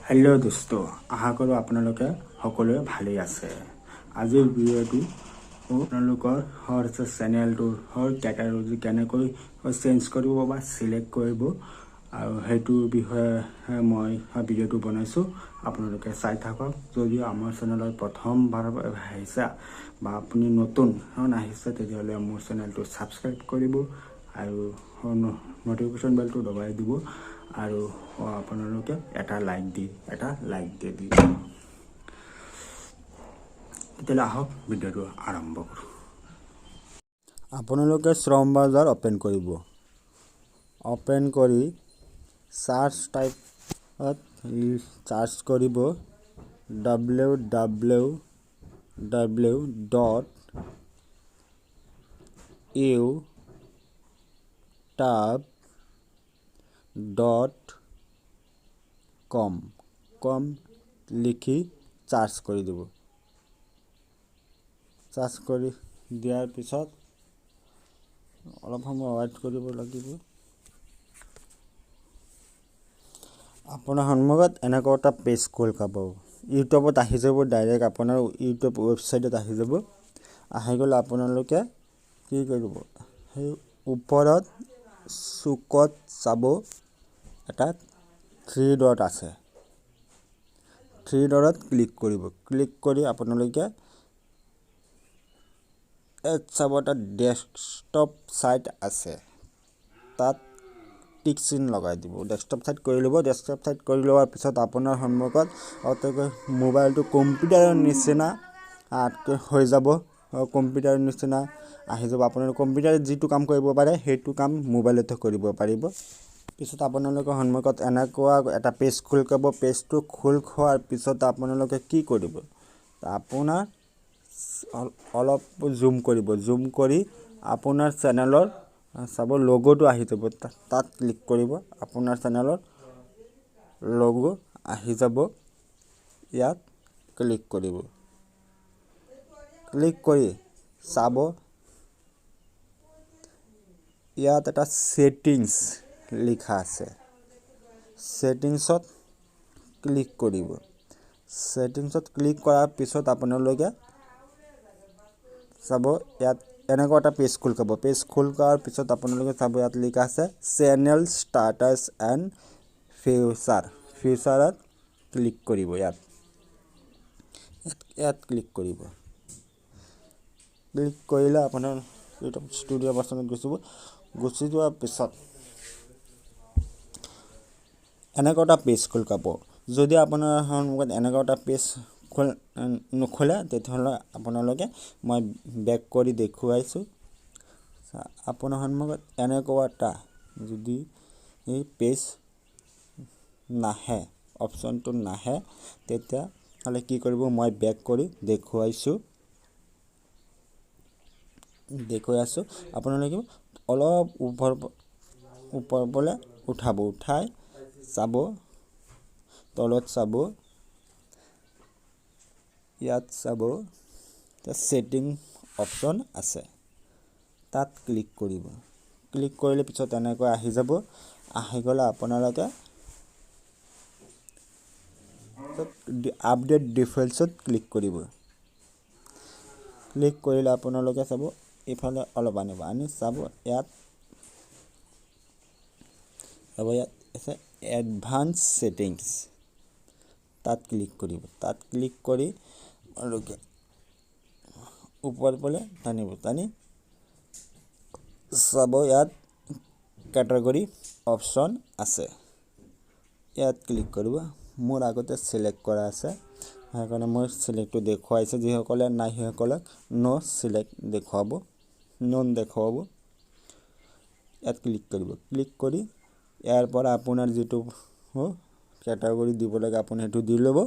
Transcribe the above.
Hello दोस्तों, आशा करूँ আপোনালোকে সকলোৱে ভালেই আছে। আজিৰ ভিডিঅ'টো আপোনালোকৰ চেনেলটোৰ কেটাগৰী কেনেকৈ চেঞ্জ কৰিব বা সিলেক্ট কৰিব আৰু সেইটোৰ বিষয়ে মই ভিডিঅ'টো বনাইছোঁ। আপোনালোকে চাই থাকক। যদিও আমাৰ চেনেলত প্ৰথমবাৰ আহিছে বা আপুনি নতুন আহিছে তেতিয়াহ'লে মোৰ চেনেলটো ছাবস্ক্ৰাইব কৰিব আৰু নটিফিকেশ্যন বেলটো দবাই দিব আৰু আপোনালোকে এটা লাইক দি দিব। তেতিয়াহ'লে আহক ভিডিঅ'টো আৰম্ভ কৰোঁ। আপোনালোকে শ্ৰম বজাৰ অপেন কৰিব। অপেন কৰি সাৰ্চ টাইপত সাৰ্চ কৰিব www.utab.com লিখি সাৰ্চ কৰি দিব। সাৰ্চ কৰি দিয়াৰ পিছত অলপ সময় ৱেইট কৰিব লাগিব। আপোনাৰ সন্মুখত এনেকুৱা এটা পেজ খোল খাব। ইউটিউবত আহি যাব, ডাইৰেক্ট আপোনাৰ ইউটিউব ৱেবছাইটত আহি যাব। আহি গ'লে আপোনালোকে কি কৰিব, সেই ওপৰত চুকত চাব এটা 3 ডট আছে। 3 ডটত ক্লিক কৰিব। ক্লিক কৰি আপোনালোকে চাব এটা ডেস্কটপ সাইট আছে, তাত টিক চিন লগাই দিব। ডেস্কটপ সাইট কৰি ল'ব। ডেস্কটপ সাইট কৰি লোৱাৰ পিছত আপোনাৰ সন্মুখত মোবাইলটো কম্পিউটাৰৰ নিচিনা হৈ যাব। কম্পিউটাৰৰ নিচিনা আহি যাব। আপোনাৰ কম্পিউটাৰত যিটো কাম কৰিব পাৰে সেইটো কাম মোবাইলতে কৰিব পাৰিব। পিছত আপোনালোকৰ সন্মুখত এনেকুৱা এটা পেজ খোল খাব। পেজটো খোল খোৱাৰ পিছত আপোনালোকে কি কৰিব, আপোনাৰ অলপ জুম কৰিব। জুম কৰি আপোনাৰ চেনেলৰ চাব লোগোটো আহি যাব, তাত ক্লিক কৰিব। আপোনাৰ চেনেলৰ লোগো আহি যাব, ইয়াত ক্লিক কৰিব। ক্লিক কৰি চাব ইয়াত এটা সেটিংস লিখা আছে। সেটিংসত ক্লিক কৰিব। সেটিংসত ক্লিক কৰাৰ পিছত আপোনালোকে চাব ইয়াত এনেকুৱা এটা পেজ খোল খাব। পেজ খোল কৰাৰ পিছত আপোনালোকে চাব ইয়াত লিখা আছে চেনেল ষ্টাটাছ এণ্ড ফিউচাৰত ক্লিক কৰিব। ইয়াত ক্লিক কৰিব। ক্লিক কৰিলে আপোনাৰ ইউটিউব ষ্টুডিঅ' বাছনত গুচি যোৱাৰ পিছত এনেকুৱা এটা পেজ খোল খাব। যদি আপোনাৰ সন্মুখত এনেকুৱা এটা পেজ নোখোলে তেতিয়াহ'লে আপোনালোকে মই বেক কৰি দেখুৱাইছোঁ। আপোনাৰ সন্মুখত এনেকুৱা এটা যদি এই পেজ নাহে, অপশ্যনটো নাহে, তেতিয়াহ'লে কি কৰিব, মই বেক কৰি দেখুৱাই আছোঁ। আপোনালোকে অলপ ওপৰলৈ উঠাব। উঠাই চাব তলত চাব, ইয়াত চাব সেটিং অপশ্যন আছে, তাত ক্লিক কৰিব। ক্লিক কৰিলে পিছত এনেকৈ আহি যাব। আহি গ'লে আপোনালোকে আপডেট ডিফল্টছত ক্লিক কৰিব। ক্লিক কৰিলে আপোনালোকে চাব ইফালে অলপ আনি চাব ইয়াত আছে এডভান্স সেটিংস, তাত ক্লিক কৰিব। তাত ক্লিক কৰি আপোনালোকে ওপৰলৈ টানি চাব ইয়াত কেটাগৰী অপশ্যন আছে, ইয়াত ক্লিক কৰিব। মোৰ আগতে চিলেক্ট কৰা আছে, সেইকাৰণে মই চিলেক্টটো দেখুৱাইছে। যিসকলে নাই সেইসকলক নন দেখুৱাব। ইয়াত ক্লিক কৰিব। ক্লিক কৰি ইয়াৰ পৰা আপোনাৰ যিটো কেটাগৰী দিব লাগে আপুনি সেইটো দি ল'ব।